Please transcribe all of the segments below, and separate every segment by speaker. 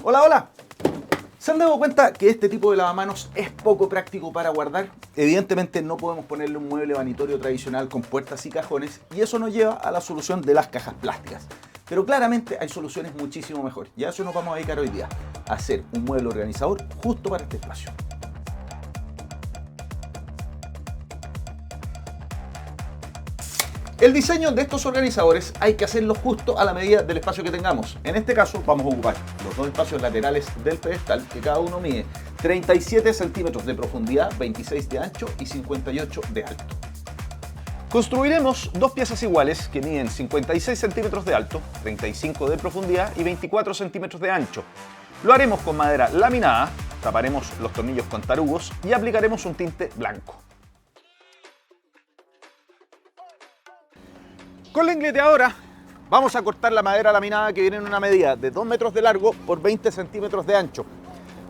Speaker 1: Hola, hola. ¿Se han dado cuenta que este tipo de lavamanos es poco práctico para guardar? Evidentemente no podemos ponerle un mueble vanitorio tradicional con puertas y cajones y eso nos lleva a la solución de las cajas plásticas. Pero claramente hay soluciones muchísimo mejores y a eso nos vamos a dedicar hoy día, a hacer un mueble organizador justo para este espacio. El diseño de estos organizadores hay que hacerlo justo a la medida del espacio que tengamos. En este caso vamos a ocupar los dos espacios laterales del pedestal, que cada uno mide 37 centímetros de profundidad, 26 de ancho y 58 de alto. Construiremos dos piezas iguales que miden 56 centímetros de alto, 35 de profundidad y 24 centímetros de ancho. Lo haremos con madera laminada, taparemos los tornillos con tarugos y aplicaremos un tinte blanco. Con la ingleteadora vamos a cortar la madera laminada que viene en una medida de 2 metros de largo por 20 centímetros de ancho.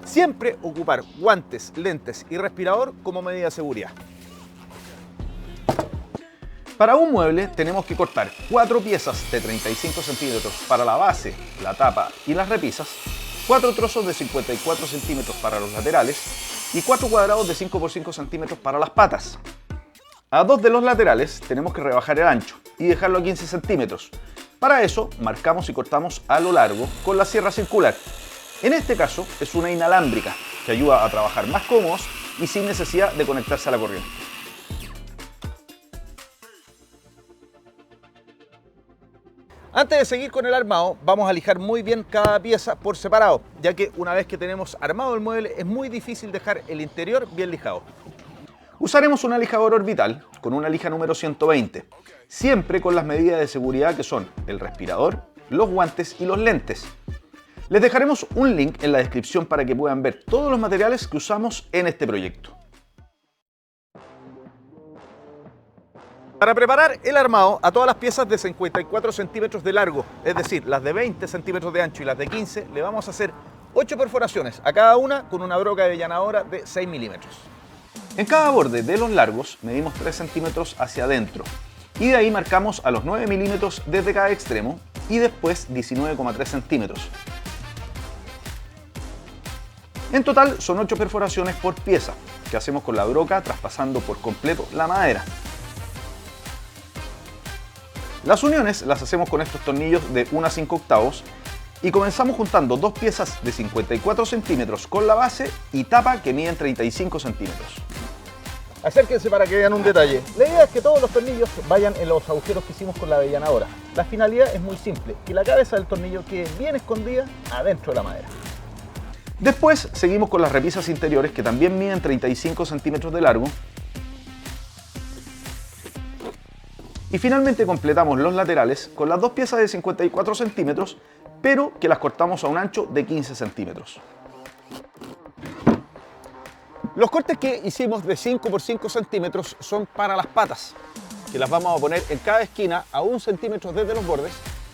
Speaker 1: Siempre ocupar guantes, lentes y respirador como medida de seguridad. Para un mueble tenemos que cortar 4 piezas de 35 centímetros para la base, la tapa y las repisas, 4 trozos de 54 centímetros para los laterales y 4 cuadrados de 5 por 5 centímetros para las patas. A 2 de los laterales tenemos que rebajar el ancho y dejarlo a 15 centímetros. Para eso marcamos y cortamos a lo largo con la sierra circular. En este caso es una inalámbrica que ayuda a trabajar más cómodos y sin necesidad de conectarse a la corriente. Antes de seguir con el armado, vamos a lijar muy bien cada pieza por separado, ya que una vez que tenemos armado el mueble es muy difícil dejar el interior bien lijado. Usaremos una lijadora orbital con una lija número 120, siempre con las medidas de seguridad que son el respirador, los guantes y los lentes. Les dejaremos un link en la descripción para que puedan ver todos los materiales que usamos en este proyecto. Para preparar el armado a todas las piezas de 54 centímetros de largo, es decir, las de 20 centímetros de ancho y las de 15, le vamos a hacer 8 perforaciones a cada una con una broca de avellanadora de 6 milímetros. En cada borde de los largos medimos 3 centímetros hacia adentro y de ahí marcamos a los 9 milímetros desde cada extremo y después 19,3 centímetros. En total son 8 perforaciones por pieza que hacemos con la broca traspasando por completo la madera. Las uniones las hacemos con estos tornillos de 1 a 5/8 y comenzamos juntando dos piezas de 54 centímetros con la base y tapa que miden 35 centímetros. Acérquense para que vean un detalle. La idea es que todos los tornillos vayan en los agujeros que hicimos con la avellanadora. La finalidad es muy simple, que la cabeza del tornillo quede bien escondida adentro de la madera. Después seguimos con las repisas interiores que también miden 35 centímetros de largo. Y finalmente completamos los laterales con las dos piezas de 54 centímetros, pero que las cortamos a un ancho de 15 centímetros. Los cortes que hicimos de 5 por 5 centímetros son para las patas, que las vamos a poner en cada esquina a 1 centímetro desde los bordes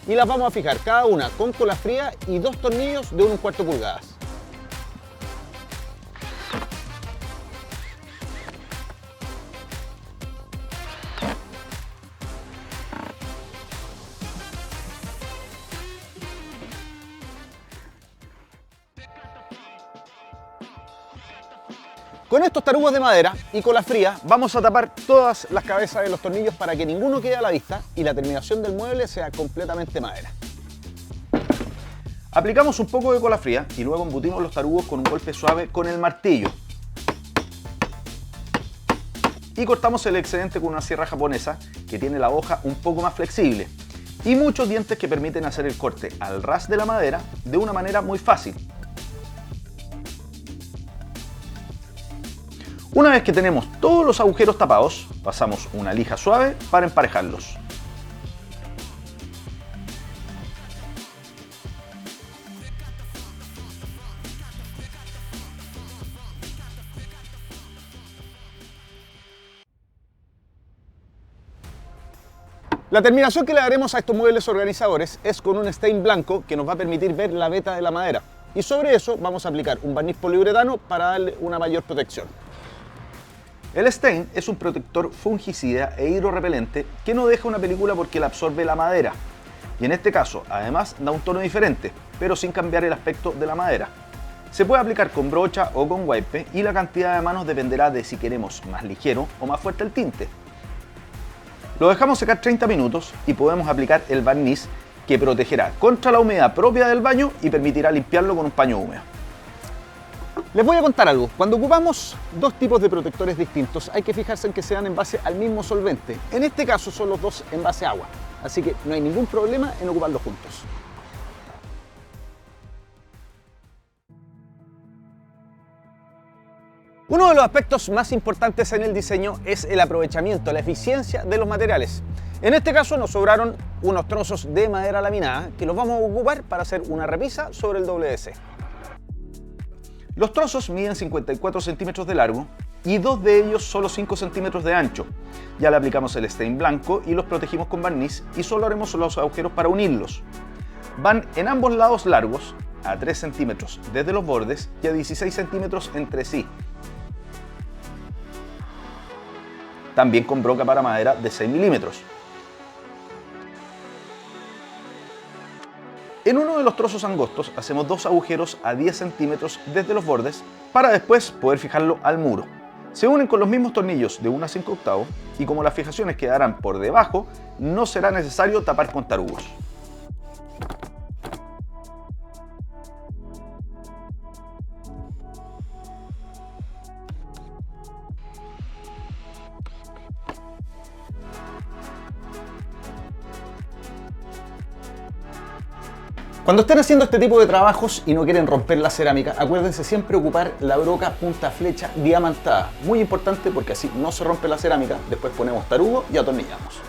Speaker 1: y las vamos a fijar cada una con cola fría y 2 tornillos de 1/4 pulgadas. Con estos tarugos de madera y cola fría vamos a tapar todas las cabezas de los tornillos para que ninguno quede a la vista y la terminación del mueble sea completamente madera. Aplicamos un poco de cola fría y luego embutimos los tarugos con un golpe suave con el martillo. Y cortamos el excedente con una sierra japonesa que tiene la hoja un poco más flexible y muchos dientes que permiten hacer el corte al ras de la madera de una manera muy fácil. Una vez que tenemos todos los agujeros tapados, pasamos una lija suave para emparejarlos. La terminación que le daremos a estos muebles organizadores es con un stain blanco que nos va a permitir ver la veta de la madera. Y sobre eso vamos a aplicar un barniz poliuretano para darle una mayor protección. El stain es un protector fungicida e hidrorrepelente que no deja una película porque la absorbe la madera. Y en este caso, además, da un tono diferente, pero sin cambiar el aspecto de la madera. Se puede aplicar con brocha o con wipe y la cantidad de manos dependerá de si queremos más ligero o más fuerte el tinte. Lo dejamos secar 30 minutos y podemos aplicar el barniz que protegerá contra la humedad propia del baño y permitirá limpiarlo con un paño húmedo. Les voy a contar algo. Cuando ocupamos dos tipos de protectores distintos, hay que fijarse en que sean en base al mismo solvente. En este caso son los dos en base a agua, así que no hay ningún problema en ocuparlos juntos. Uno de los aspectos más importantes en el diseño es el aprovechamiento, la eficiencia de los materiales. En este caso nos sobraron unos trozos de madera laminada que los vamos a ocupar para hacer una repisa sobre el WC. Los trozos miden 54 centímetros de largo y dos de ellos solo 5 centímetros de ancho. Ya le aplicamos el stain blanco y los protegimos con barniz y solo haremos los agujeros para unirlos. Van en ambos lados largos, a 3 centímetros desde los bordes y a 16 centímetros entre sí. También con broca para madera de 6 milímetros. En uno de los trozos angostos hacemos dos agujeros a 10 centímetros desde los bordes para después poder fijarlo al muro. Se unen con los mismos tornillos de 1 a 5/8 y como las fijaciones quedarán por debajo, no será necesario tapar con tarugos. Cuando estén haciendo este tipo de trabajos y no quieren romper la cerámica, acuérdense siempre ocupar la broca punta flecha diamantada. Muy importante porque así no se rompe la cerámica, después ponemos tarugo y atornillamos.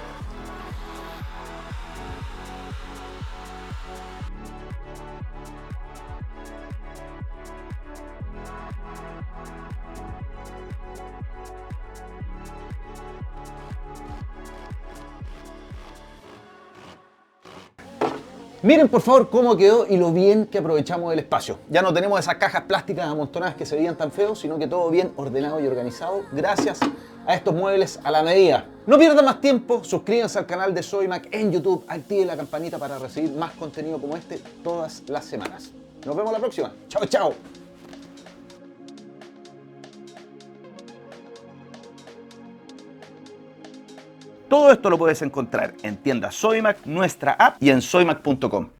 Speaker 1: Miren por favor cómo quedó y lo bien que aprovechamos el espacio. Ya no tenemos esas cajas plásticas amontonadas que se veían tan feos, sino que todo bien ordenado y organizado gracias a estos muebles a la medida. No pierdan más tiempo, suscríbanse al canal de Sodimac en YouTube, activen la campanita para recibir más contenido como este todas las semanas. Nos vemos la próxima. Chao, chao. Todo esto lo puedes encontrar en tiendas Sodimac, nuestra app y en sodimac.com.